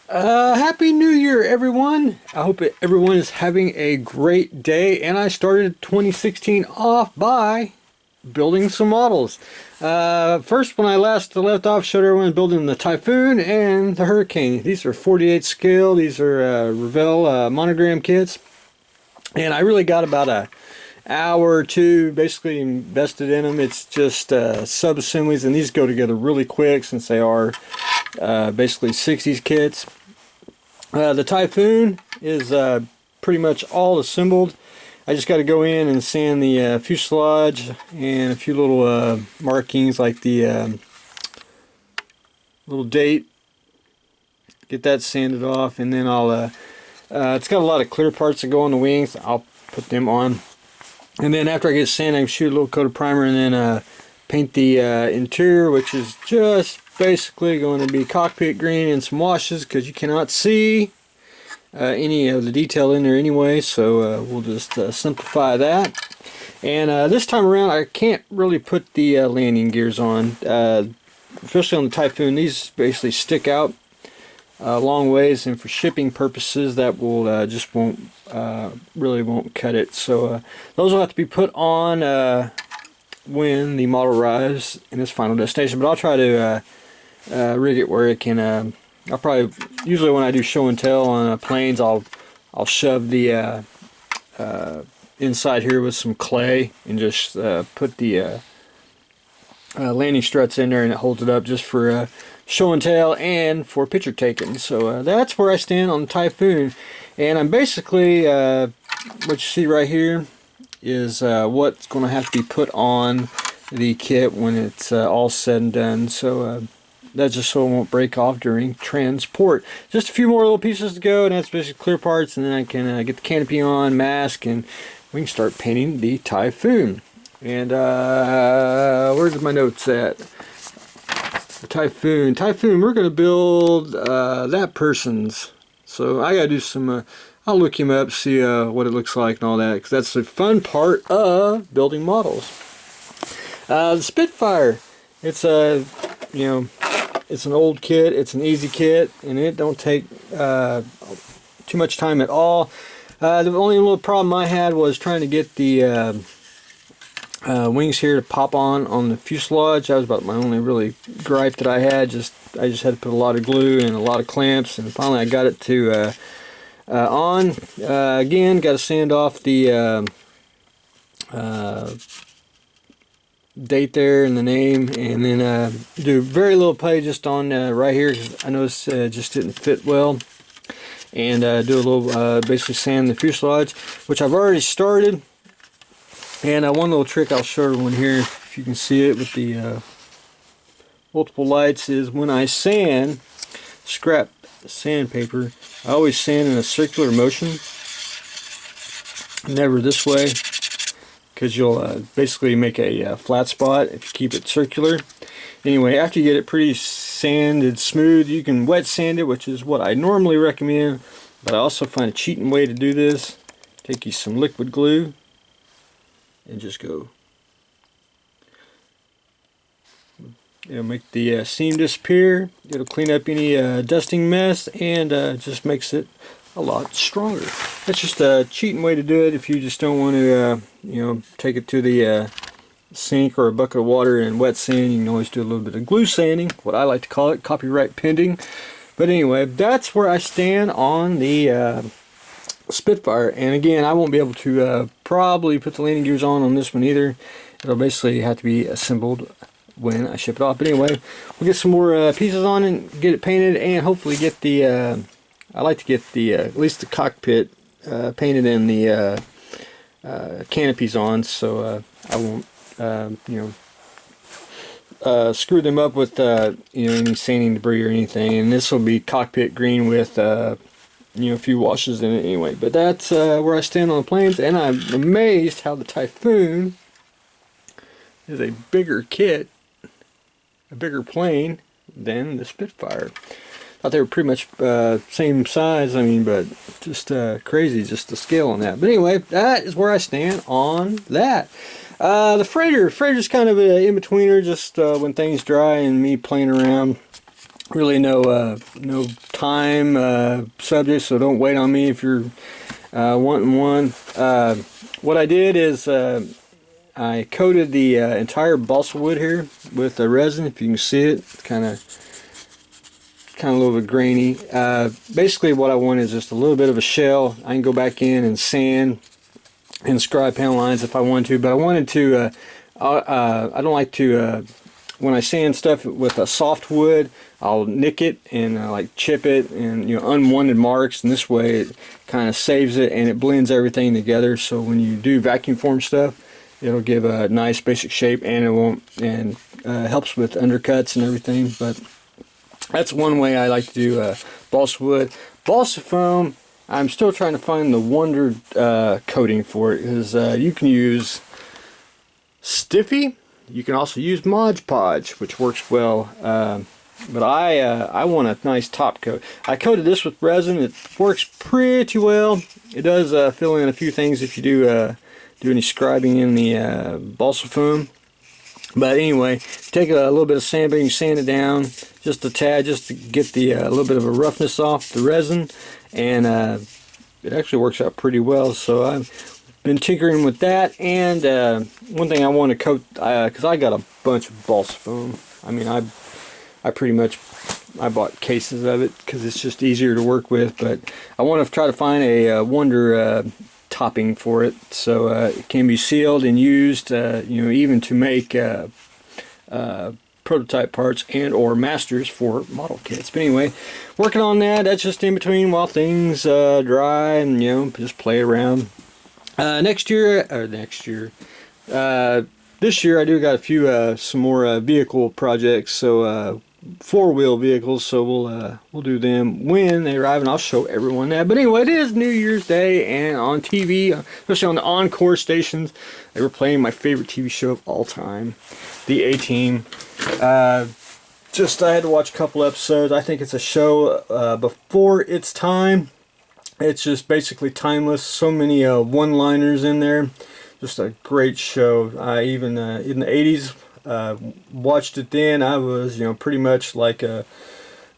Happy New Year, everyone. I hope everyone is having a great day. And I started 2016 off by building some models. First, when I last left off, showed everyone building the Typhoon and the Hurricane. These are 48 scale. These are Revell monogram kits. And I really got about an hour or two basically invested in them. It's just sub-assemblies, and these go together really quick since they are basically 60s kits. The Typhoon is pretty much all assembled. I just got to go in and sand the fuselage and a few little markings like the little date. Get that sanded off, and then I'll it's got a lot of clear parts that go on the wings. I'll put them on, and then after I get sanded, I shoot a little coat of primer and then paint the interior, which is just basically going to be cockpit green and some washes because you cannot see any of the detail in there anyway, so we'll just simplify that. And this time around I can't really put the landing gears on, especially on the Typhoon. These basically stick out a long ways, and for shipping purposes that will just really won't cut it, so those will have to be put on when the model arrives in its final destination. But I'll try to rig it where it can I'll probably, usually when I do show and tell on planes, I'll shove the inside here with some clay and just put the landing struts in there, and it holds it up just for show and tell and for picture taking. So that's where I stand on the Typhoon, and I'm basically what you see right here is what's going to have to be put on the kit when it's all said and done. So that's just so it won't break off during transport. Just a few more little pieces to go, and that's basically clear parts, and then I can get the canopy on, mask, and we can start painting the Typhoon. And where's my notes at? The Typhoon, we're going to build that person's. So I got to do some, I'll look him up, see what it looks like and all that, because that's the fun part of building models. The Spitfire, it's a, it's an old kit, it's an easy kit, and it don't take too much time at all. The only little problem I had was trying to get the wings here to pop on the fuselage. That was about my only really gripe that I had. I just had to put a lot of glue and a lot of clamps, and finally I got it to on. Again, got to sand off the date there and the name, and then do very little play just on right here, because I noticed it just didn't fit well, and do a little basically sand the fuselage, which I've already started. And one little trick I'll show everyone here, if you can see it with the multiple lights, is when I sand scrap sandpaper, I always sand in a circular motion, never this way, because you'll basically make a flat spot if you keep it circular. Anyway, after you get it pretty sanded smooth, you can wet sand it, which is what I normally recommend, but I also find a cheating way to do this. Take you some liquid glue and just go, it'll make the seam disappear, it'll clean up any dusting mess, and just makes it a lot stronger. That's just a cheating way to do it if you just don't want to take it to the sink or a bucket of water and wet sand. You can always do a little bit of glue sanding, what I like to call it, copyright pending. But anyway, that's where I stand on the Spitfire. And again, I won't be able to probably put the landing gears on this one either. It'll basically have to be assembled when I ship it off. But anyway, we'll get some more pieces on and get it painted, and hopefully get the I like to get the at least the cockpit painted and the canopies on, so I won't screw them up with any sanding debris or anything. And this will be cockpit green with a few washes in it anyway. But that's where I stand on the planes, and I'm amazed how the Typhoon is a bigger kit, a bigger plane than the Spitfire. Thought they were pretty much same size, but just crazy, just the scale on that. But anyway, that is where I stand on that. The freighter's kind of an in-betweener, just when things dry and me playing around really no time subject, so don't wait on me if you're wanting one. What I did is I coated the entire balsa wood here with resin. If you can see it, it's kind of a little bit grainy. Basically what I want is just a little bit of a shell. I can go back in and sand and scribe panel lines if I want to, but I wanted to I don't like to when I sand stuff with a soft wood, I'll nick it and like chip it and unwanted marks, and this way it kind of saves it and it blends everything together, so when you do vacuum form stuff it'll give a nice basic shape, and it won't, and helps with undercuts and everything. But that's one way I like to do balsa wood. Balsa foam, I'm still trying to find the wonder coating for it, because you can use Stiffy, you can also use Mod Podge, which works well, but I want a nice top coat. I coated this with resin. It works pretty well. It does fill in a few things if you do any scribing in the balsa foam. But anyway, take a little bit of sandpaper, sand it down just a tad, just to get the little bit of a roughness off the resin, and it actually works out pretty well. So I've been tinkering with that. And one thing I want to coat, because I got a bunch of balsa foam. I mean, I pretty much bought cases of it because it's just easier to work with. But I want to try to find a wonder topping for it, so it can be sealed and used, even to make prototype parts and or masters for model kits. But anyway, working on that. That's just in between while things dry, and just play around. This year I do got a few some more vehicle projects, so four-wheel vehicles, so we'll do them when they arrive, and I'll show everyone that. But anyway, it is New Year's Day, and on TV, especially on the Encore stations, they were playing my favorite TV show of all time, The A-Team. I had to watch a couple episodes. I think it's a show before its time. It's just basically timeless. So many one-liners in there. Just a great show. Even in the 80s, watched it then. I was, pretty much like a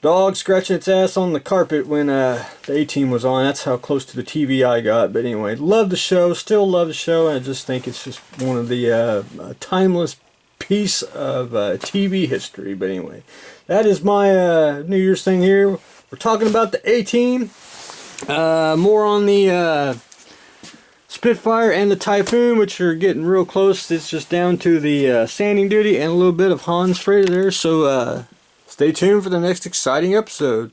dog scratching its ass on the carpet when the A-Team was on. That's how close to the TV I got. But anyway, love the show. Still love the show. And I just think it's just one of the timeless piece of TV history. But anyway, that is my New Year's thing here. We're talking about the A-Team. More on the Spitfire and the Typhoon, which are getting real close. It's just down to the sanding duty and a little bit of Hans Frater there. So stay tuned for the next exciting episode.